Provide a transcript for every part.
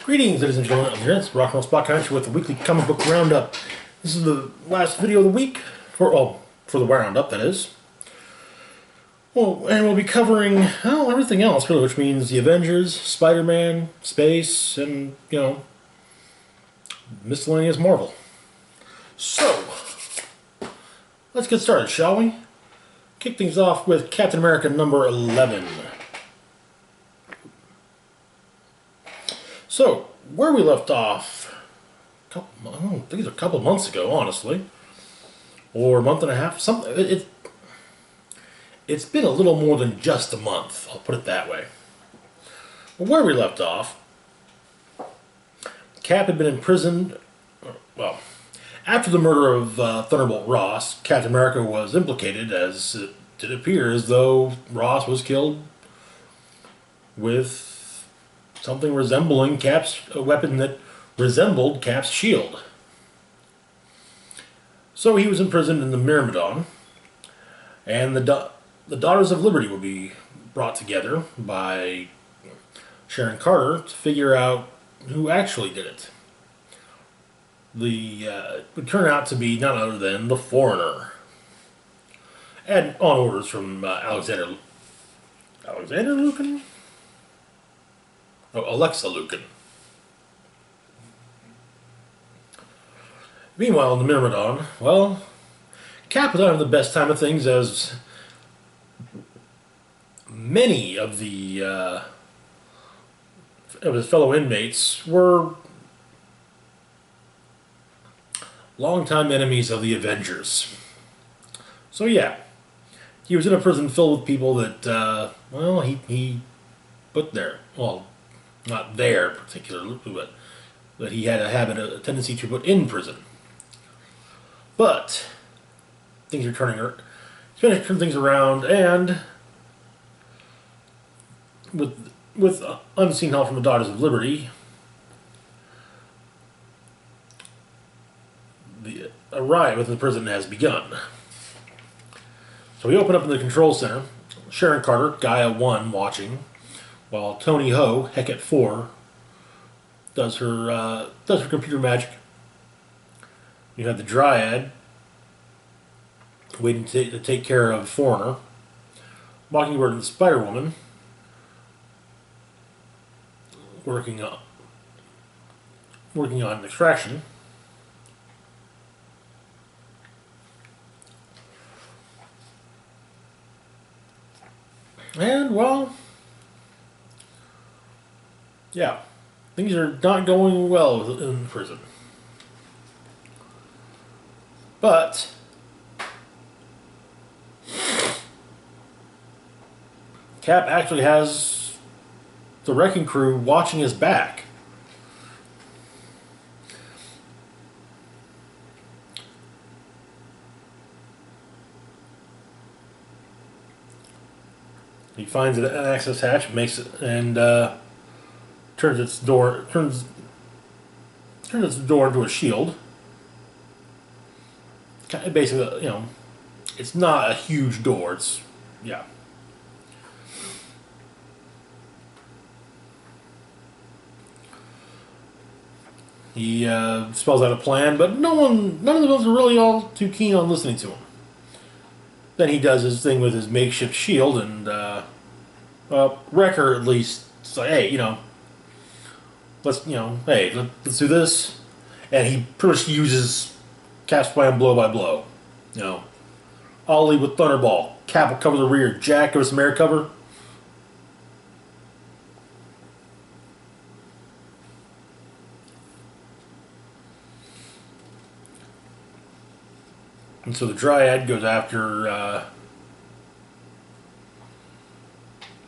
Greetings, ladies and gentlemen. I'm here. It's Rock and Roll Spot coming with the weekly comic book roundup. This is the last video of the week for the roundup, that is. Well, and we'll be covering everything else, really, which means the Avengers, Spider-Man, space, and miscellaneous Marvel. So, let's get started, shall we? Kick things off with Captain America number 11. So, where we left off, I think it was a couple months ago, honestly, or a month and a half. It's been a little more than just a month. I'll put it that way. But where we left off, Cap had been imprisoned. Well, after the murder of Thunderbolt Ross, Captain America was implicated, as it did appear as though Ross was killed with something resembling a weapon that resembled Cap's shield. So he was imprisoned in the Myrmidon, and the Daughters of Liberty would be brought together by Sharon Carter to figure out who actually did it. It would turn out to be none other than the Foreigner, and on orders from Alexa Lukin. Meanwhile, in the Myrmidon, well, Cap was having the best time of things, as many of his fellow inmates were longtime enemies of the Avengers. So yeah, he was in a prison filled with people that, he put there. Well, not there particularly, but that he had a tendency to put in prison. But things are turning things around, and with unseen help from the Daughters of Liberty, a riot within the prison has begun. So we open up in the control center. Sharon Carter, Gaia 1, watching, while Tony Ho, Hecate 4, does her computer magic. You have the Dryad waiting to take care of Foreigner. Mockingbird and Spider-Woman working on extraction. And, well, yeah, things are not going well in prison. But Cap actually has the Wrecking Crew watching his back. He finds an access hatch, makes it, and turns its door into a shield. Basically, it's not a huge door. It's He spells out a plan, but none of the ones are really all too keen on listening to him. Then he does his thing with his makeshift shield, and Wrecker at least is like, hey, let's do this, and he pretty much uses Cap's plan blow by blow. I'll lead with Thunderball. Cap will cover the rear. Jack, give us some air cover. And so the Dryad goes after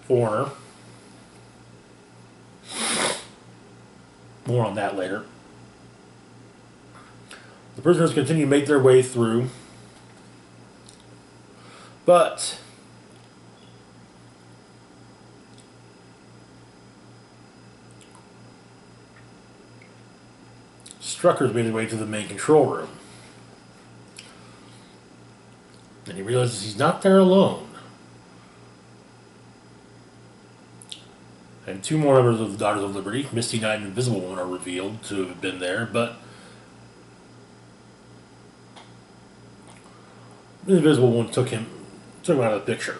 Foreigner. More on that later. The prisoners continue to make their way through, but Strucker's made his way to the main control room. And he realizes he's not there alone. And two more members of the Daughters of Liberty, Misty Knight and Invisible Woman, are revealed to have been there, but the Invisible Woman took him out of the picture.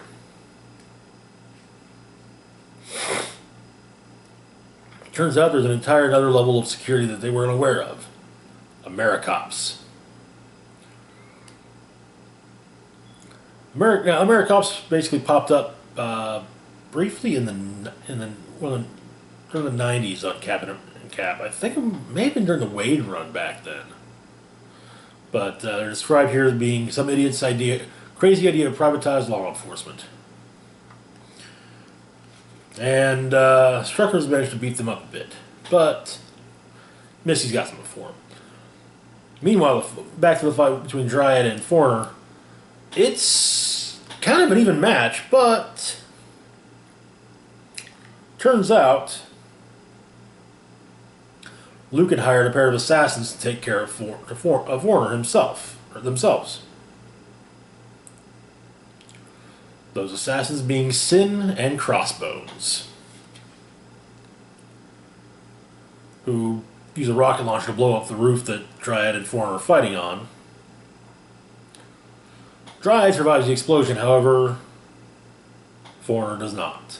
Turns out there's an entire another level of security that they weren't aware of. AmeriCops. AmeriCops basically popped up briefly during the 90s on Cap. I think it may have been during the Wade run back then. But they're described here as being some idiot's crazy idea to privatize law enforcement. And Strucker's managed to beat them up a bit. But Misty's got some before him. Meanwhile, back to the fight between Dryad and Foreigner. It's kind of an even match, but turns out Luke had hired a pair of assassins to take care of Foreigner themselves. Those assassins being Sin and Crossbones, who use a rocket launcher to blow up the roof that Dryad and Foreigner are fighting on. Dryad survives the explosion, however, Foreigner does not.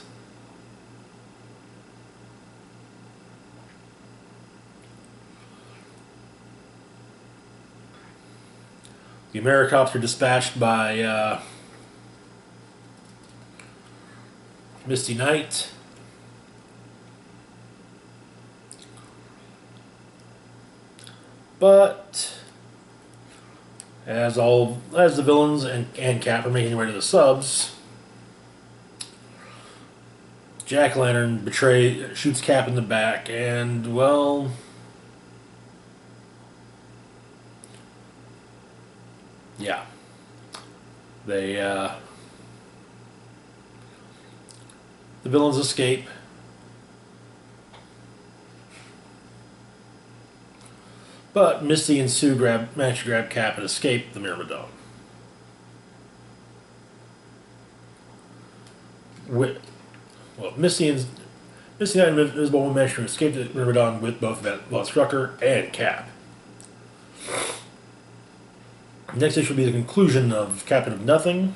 The AmeriCops are dispatched by Misty Knight. But as the villains and Cap are making their way to the subs, Jack-O-Lantern shoots Cap in the back, and well, yeah, the villains escape. But Misty and Sue manage to grab Cap and escape the Myrmidon. Misty and Invisible Woman manage to escape the Myrmidon with both Strucker and Cap. Next issue will be the conclusion of Captain of Nothing.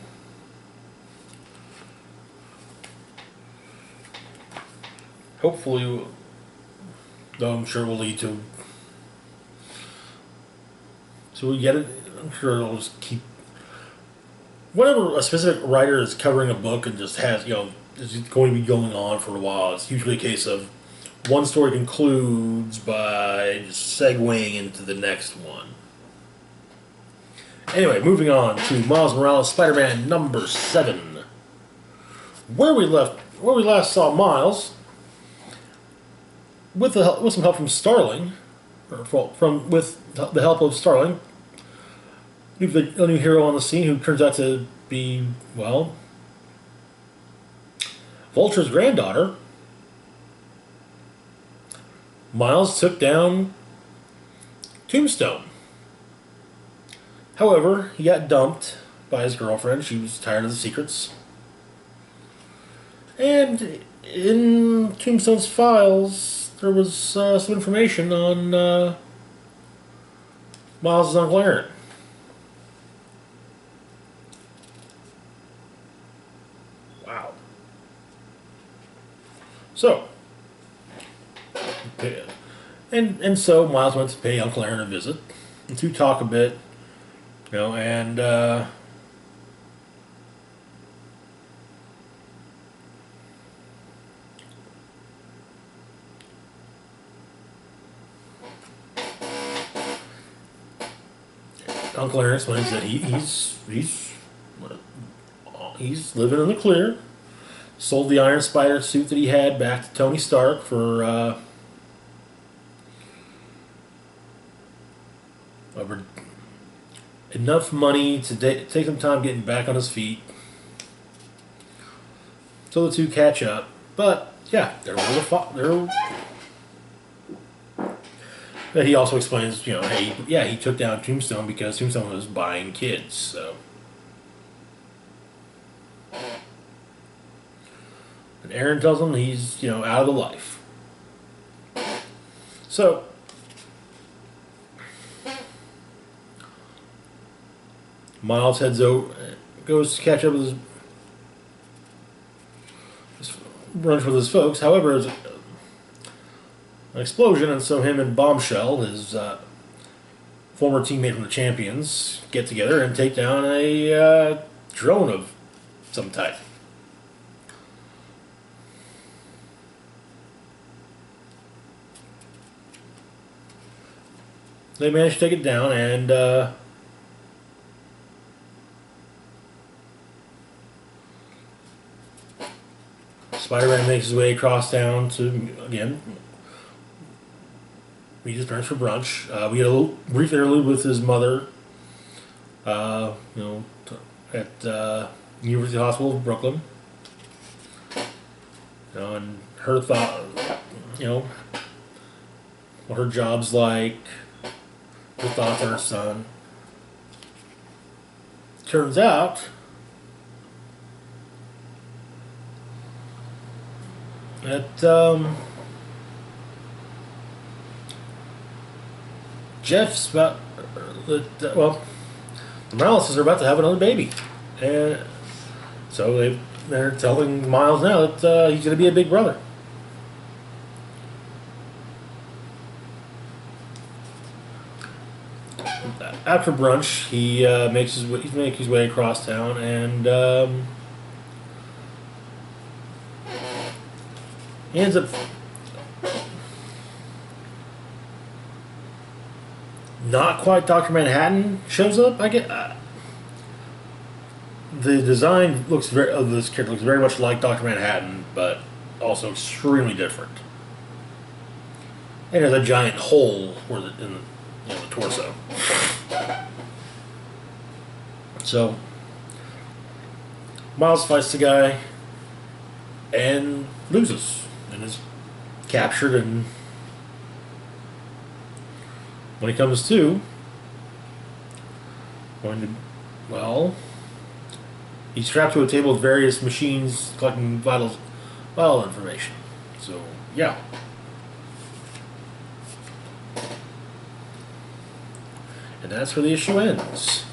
Hopefully, though I'm sure it will lead to. So we get it. I'm sure it'll just keep. Whenever a specific writer is covering a book and just has, is going to be going on for a while, it's usually a case of one story concludes by just segueing into the next one. Anyway, moving on to Miles Morales, Spider-Man number 7, where we last saw Miles with some help from Starling, with the help of Starling, a new hero on the scene who turns out to be, well, Vulture's granddaughter. Miles took down Tombstone. However, he got dumped by his girlfriend. She was tired of the secrets. And in Tombstone's files, there was some information on Miles' Uncle Aaron. Wow. So, and so Miles went to pay Uncle Aaron a visit and to talk a bit, and Uncle Aaron explains that he's living in the clear. Sold the Iron Spider suit that he had back to Tony Stark for enough money to take some time getting back on his feet. So the two catch up. But yeah, there was But he also explains, he took down Tombstone because Tombstone was buying kids, so. Aaron tells him he's, out of the life. So, Miles goes to catch up with runs with his folks. However, there's an explosion, and so him and Bombshell, his former teammate from the Champions, get together and take down a drone of some type. They manage to take it down, and Spider-Man makes his way across town to, again, meet his parents for brunch. We get a little brief interlude with his mother, at University Hospital of Brooklyn. And her thought, what her job's like, her thoughts on her son. Turns out that Jeff's the Moraleses are about to have another baby, and so they're telling Miles now that he's going to be a big brother. After brunch, he makes his way across town, and he ends up not quite. Dr. Manhattan shows up. I get the design of this character looks very much like Dr. Manhattan, but also extremely different. And there's a giant hole in the torso. So Miles fights the guy and loses and is captured, and when he comes to he's strapped to a table with various machines collecting vital information. So yeah. And that's where the issue ends.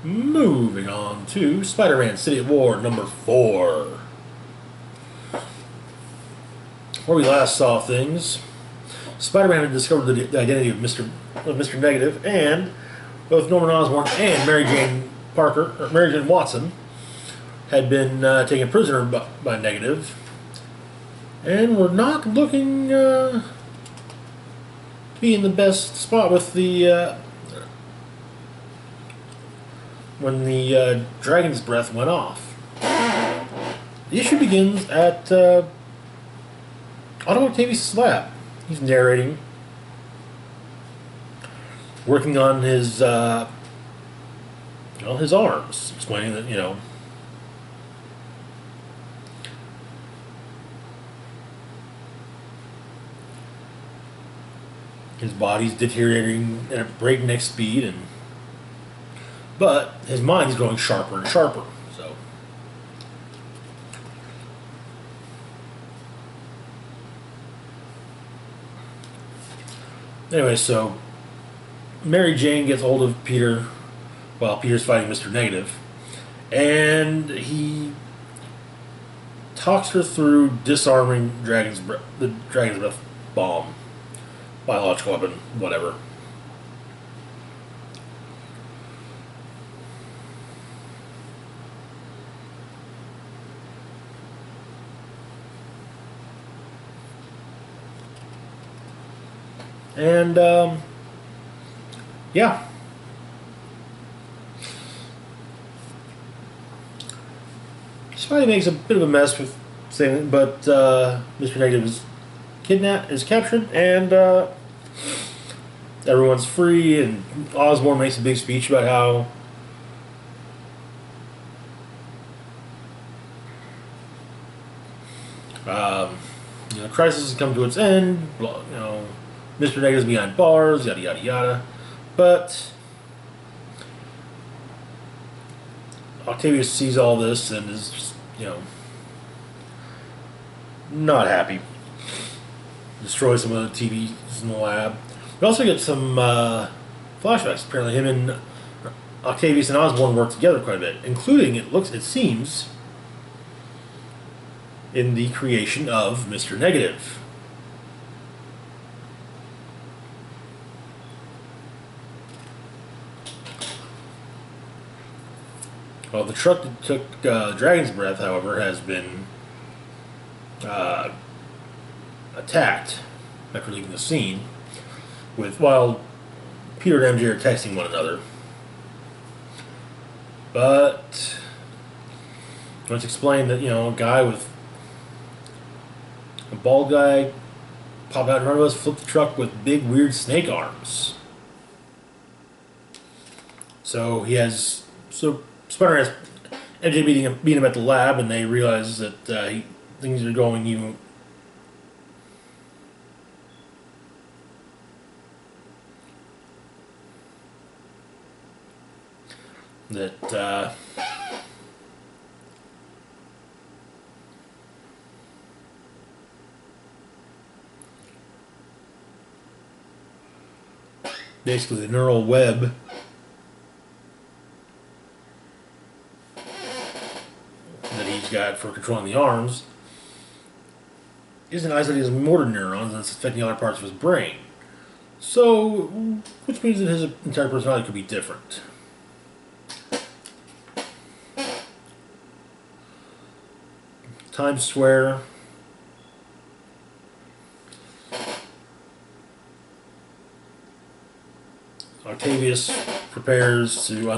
Moving on to Spider-Man City at War number 4. Where we last saw things, Spider-Man had discovered the identity of Mr. Negative, and both Norman Osborn and Mary Jane Watson had been taken prisoner by Negative, and were not looking to be in the best spot with the when the dragon's breath went off. The issue begins at Otto Octavius' lab. He's narrating, working on his his arms, explaining that his body's deteriorating at a breakneck speed, but his mind's growing sharper and sharper. So, anyway, so Mary Jane gets hold of Peter while Peter's fighting Mr. Negative, and he talks her through disarming the Dragon's Breath bomb, biological weapon, whatever. And yeah. Spidey makes a bit of a mess with saying it, but Mr. Negative is captured, and everyone's free, and Osborn makes a big speech about how the crisis has come to its end. Mr. Negative's behind bars, yada yada yada. But Octavius sees all this and is just, not happy. Destroy some of the TVs in the lab. We also get some flashbacks. Apparently, him and Octavius and Osborn work together quite a bit, including it seems, in the creation of Mr. Negative. Well, the truck that took Dragon's Breath, however, has been attacked after leaving the scene, while Peter and MJ are texting one another. But let's explain that, a guy with a bald guy popped out in front of us, flipped the truck with big weird snake arms. So Spider has MJ beating him at the lab, and they realize that things are going even. That basically the neural web that he's got for controlling the arms isn't isolated as motor neurons, and it's affecting other parts of his brain. So, which means that his entire personality could be different. Times Square. Octavius prepares to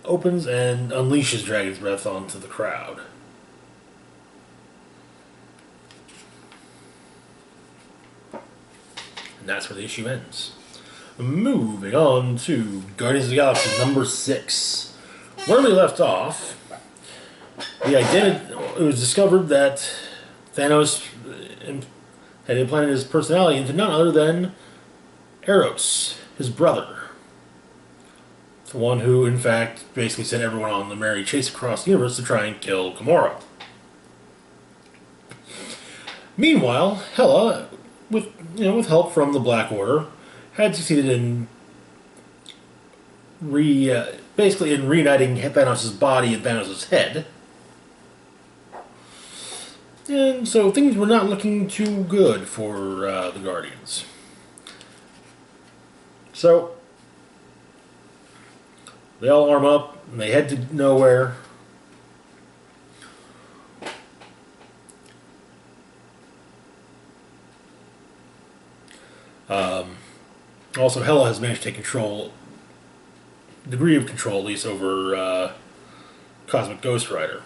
opens and unleashes Dragon's Breath onto the crowd. And that's where the issue ends. Moving on to Guardians of the Galaxy #6. Where we left off, it was discovered that Thanos had implanted his personality into none other than Eros, his brother. The one who, in fact, basically sent everyone on the merry chase across the universe to try and kill Gamora. Meanwhile, Hela, with help from the Black Order, had succeeded in basically in reuniting Thanos' body and Thanos' head. And so things were not looking too good for the Guardians. So they all arm up and they head to nowhere. Also, Hela has managed to take degree of control at least, over Cosmic Ghost Rider.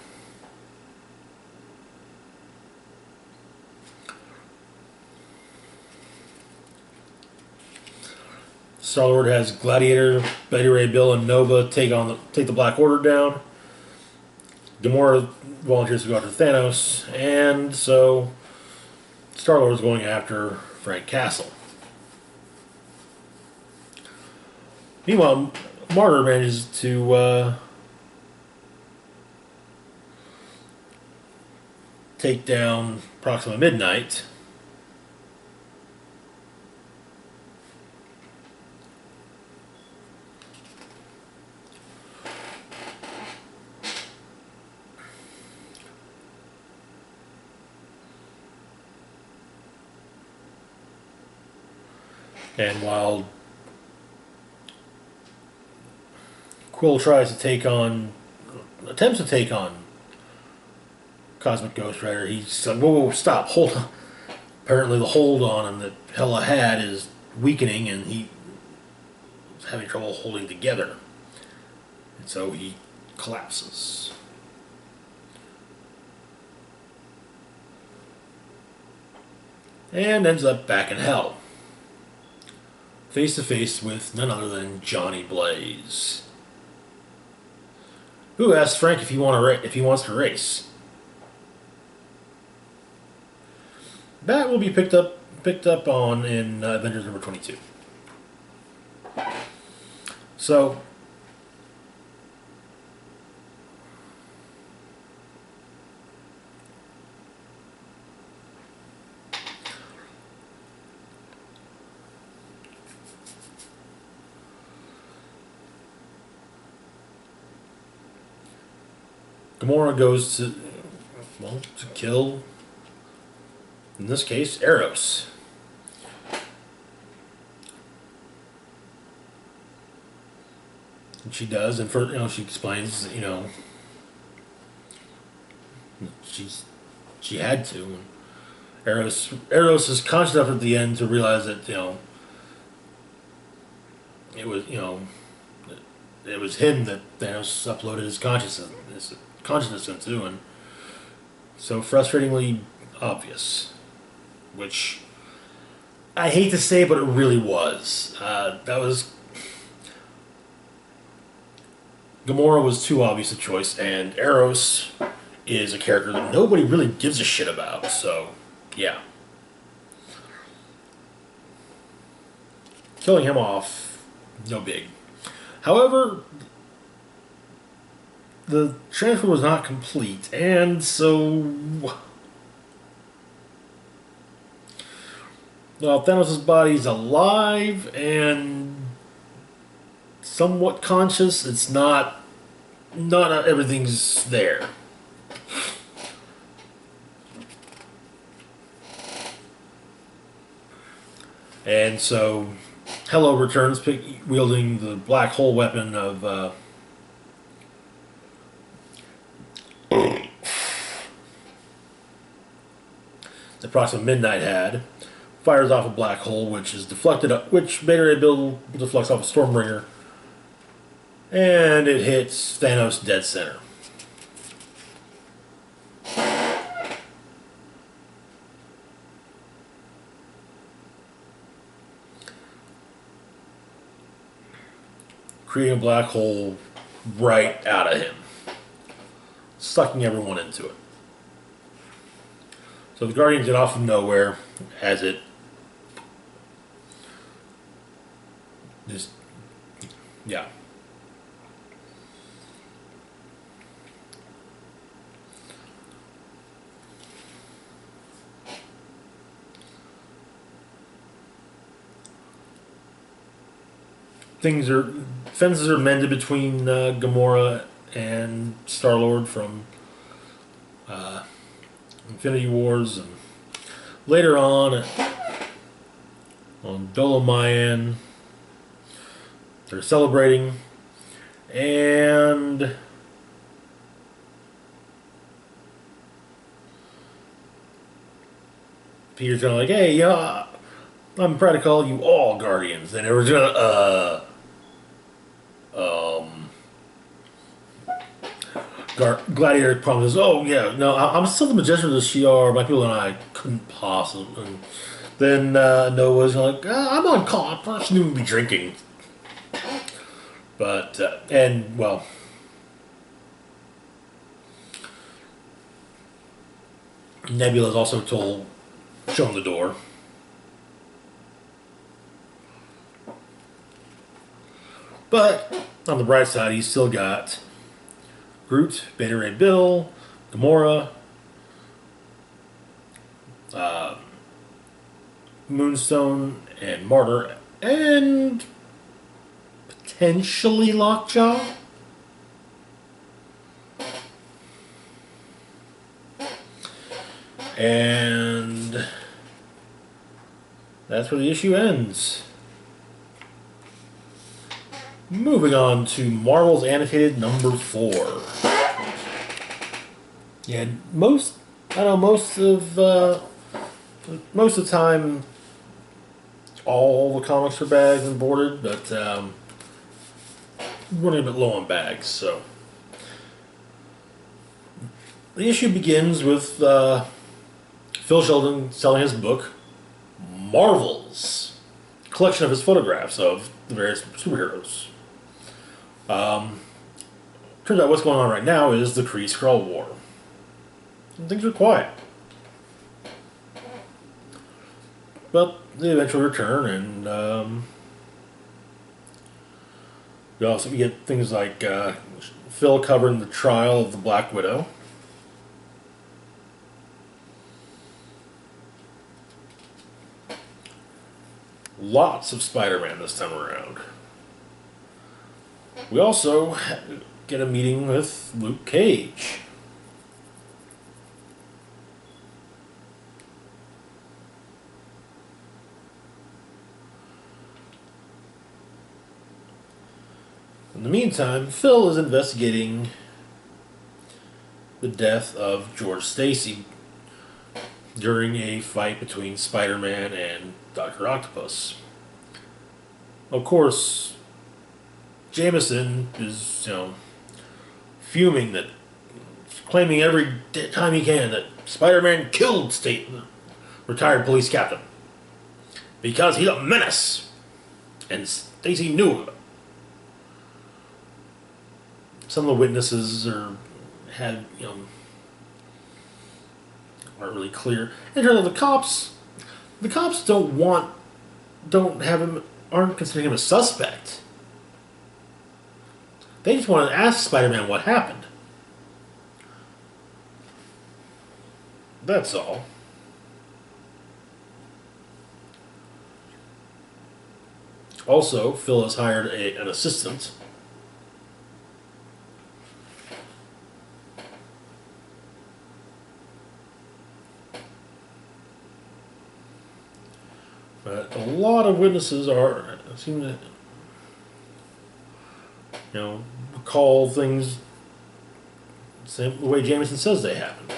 Star-Lord has Gladiator, Betty Ray Bill, and Nova take the Black Order down. Gamora volunteers to go after Thanos, and so Star-Lord is going after Frank Castle. Meanwhile, Martyr manages to take down Proxima Midnight. And while Quill attempts to take on Cosmic Ghost Rider, he's like, whoa, stop, hold on. Apparently the hold on him that Hela had is weakening, and he's having trouble holding together. And so he collapses. And ends up back in hell, face to face with none other than Johnny Blaze, who asks Frank if he wants to race. That will be picked up on in Avengers #22. So Gamora goes to, well, to kill, in this case, Eros. And she does, and she explains, she had to. And Eros is conscious enough at the end to realize that it was it was him that Thanos uploaded his consciousness into, and so frustratingly obvious, which I hate to say, but it really was. Gamora was too obvious a choice, and Eros is a character that nobody really gives a shit about. So, yeah, killing him off, no big. However, the transfer was not complete, and so well, Thanos' body's alive and somewhat conscious. It's not everything's there. And so Hello returns, wielding the black hole weapon of the Proxima Midnight had. Fires off a black hole, which is deflected up, which Beta Ray Bill deflects off a Stormbringer, and it hits Thanos dead center. Creating a black hole right out of him, sucking everyone into it. So the Guardians get off from nowhere as it just, yeah. Fences are mended between Gamora and Star-Lord from Infinity Wars, and later on Dolomayan, they're celebrating, and Peter's kind of like, "Hey, I'm proud to call you all Guardians," and everyone's gonna Gladiator promises, "Oh yeah, no, I'm still the magician of the Shi'ar. My people and I couldn't possibly." And then Noah's like, "I'm on call. A person who would be drinking." But and well, Nebula's also shown the door. But on the bright side, he's still got Groot, Beta Ray Bill, Gamora, Moonstone, and Martyr, and potentially Lockjaw. And that's where the issue ends. Moving on to Marvel's Annotated number 4. Yeah, most of the time, all the comics are bagged and boarded, but running a bit low on bags. So the issue begins with Phil Sheldon selling his book, Marvels, a collection of his photographs of the various superheroes. Turns out what's going on right now is the Kree-Skrull War. And things are quiet. But they eventually return, and we get things like Phil covering the trial of the Black Widow. Lots of Spider-Man this time around. We also get a meeting with Luke Cage. In the meantime, Phil is investigating the death of George Stacy during a fight between Spider-Man and Dr. Octopus. Of course, Jameson is, fuming that, claiming every time he can that Spider-Man killed retired police captain because he's a menace, and Stacy knew it. Some of the witnesses aren't really clear. In terms of the cops aren't considering him a suspect. They just want to ask Spider-Man what happened. That's all. Also, Phil has hired an assistant. But a lot of witnesses seem to, recall things the way Jameson says they happened.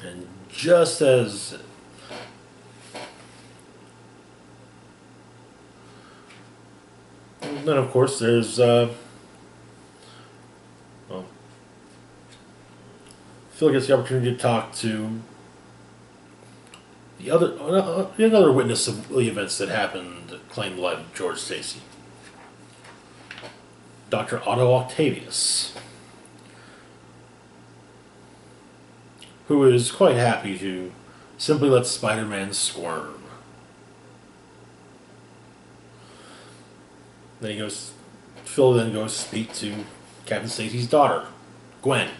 And just as then, of course, there's Phil gets the opportunity to talk to another witness of the events that happened that claimed led George Stacy, Dr. Otto Octavius, who is quite happy to simply let Spider-Man squirm. Phil then goes to speak to Captain Stacy's daughter, Gwen,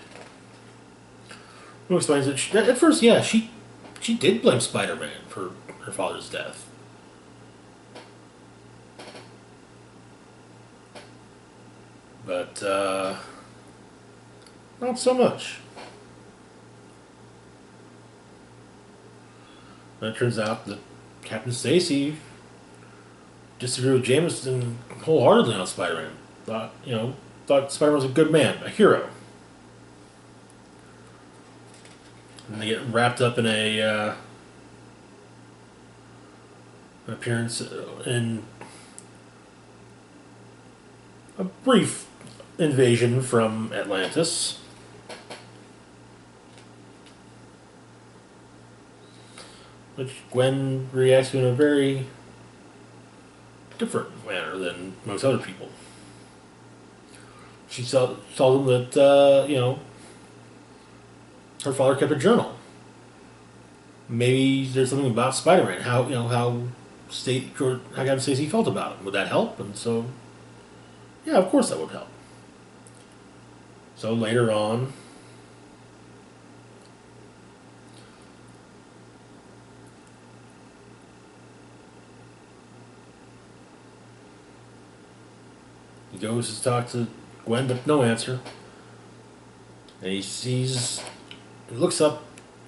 who explains that at first, she did blame Spider-Man for her father's death. But, not so much. And it turns out that Captain Stacy disagreed with Jameson wholeheartedly on Spider-Man. Thought Spider-Man was a good man, a hero. And they get wrapped up in an appearance in a brief invasion from Atlantis. Which Gwen reacts to in a very different manner than most other people. She told them that, her father kept a journal. Maybe there's something about Spider-Man, how Captain Stacy felt about him. Would that help? And so, yeah, of course that would help. So later on, he goes to talk to Gwen, but no answer. And he looks up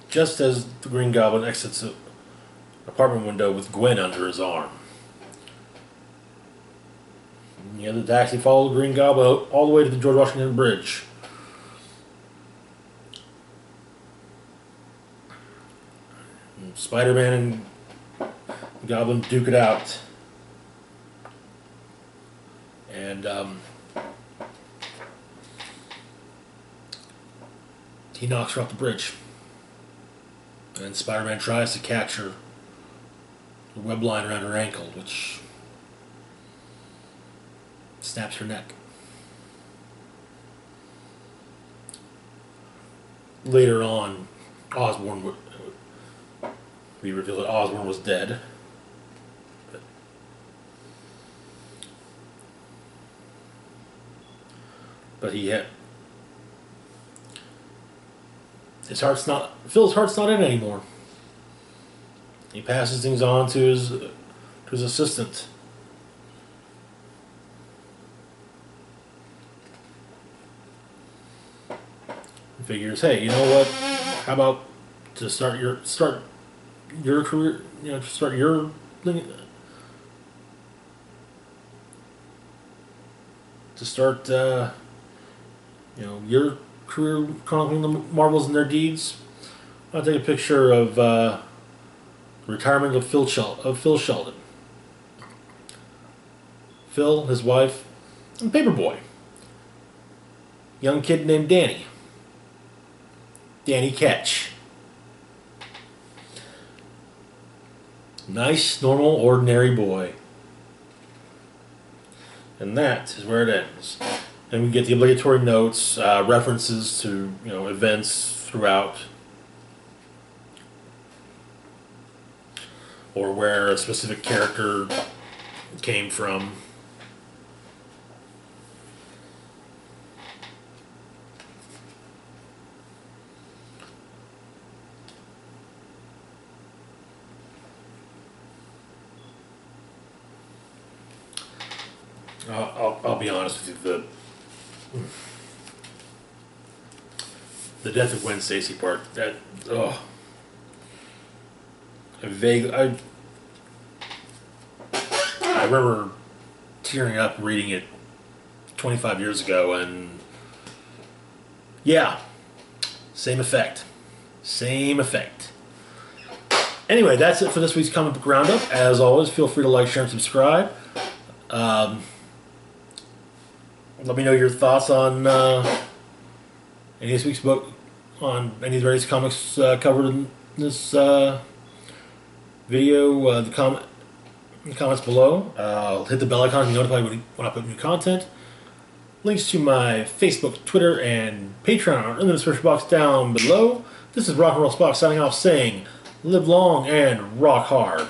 just as the Green Goblin exits an apartment window with Gwen under his arm. And the other taxi followed the Green Goblin all the way to the George Washington Bridge. And Spider-Man and the Goblin duke it out. And he knocks her off the bridge. And Spider-Man tries to catch her, the web line around her ankle, which snaps her neck. Later on, we reveal that Osborn was dead. But Phil's heart's not in it anymore. He passes things on to to his assistant. He figures, hey, you know what? How about to start your career? You know, to start your thing. To start, you know, your career chronicling the Marvels and their deeds. I'll take a picture of retirement of Phil Sheldon. Phil, his wife, and Paperboy. Young kid named Danny. Danny Ketch. Nice, normal, ordinary boy. And that is where it ends. And we get the obligatory notes, references to, you know, events throughout, or where a specific character came from. I'll be honest with you, the death of Gwen Stacy part, that, I remember tearing up reading it 25 years ago, and yeah, same effect. Anyway, that's it for this week's comic book roundup. As always, feel free to like, share, and subscribe. Let me know your thoughts on any of this week's book, on any of the various comics covered in this video. The comments below. Hit the bell icon to be notified when I put new content. Links to my Facebook, Twitter, and Patreon are in the description box down below. This is Rock and Roll Spock signing off, saying, live long and rock hard.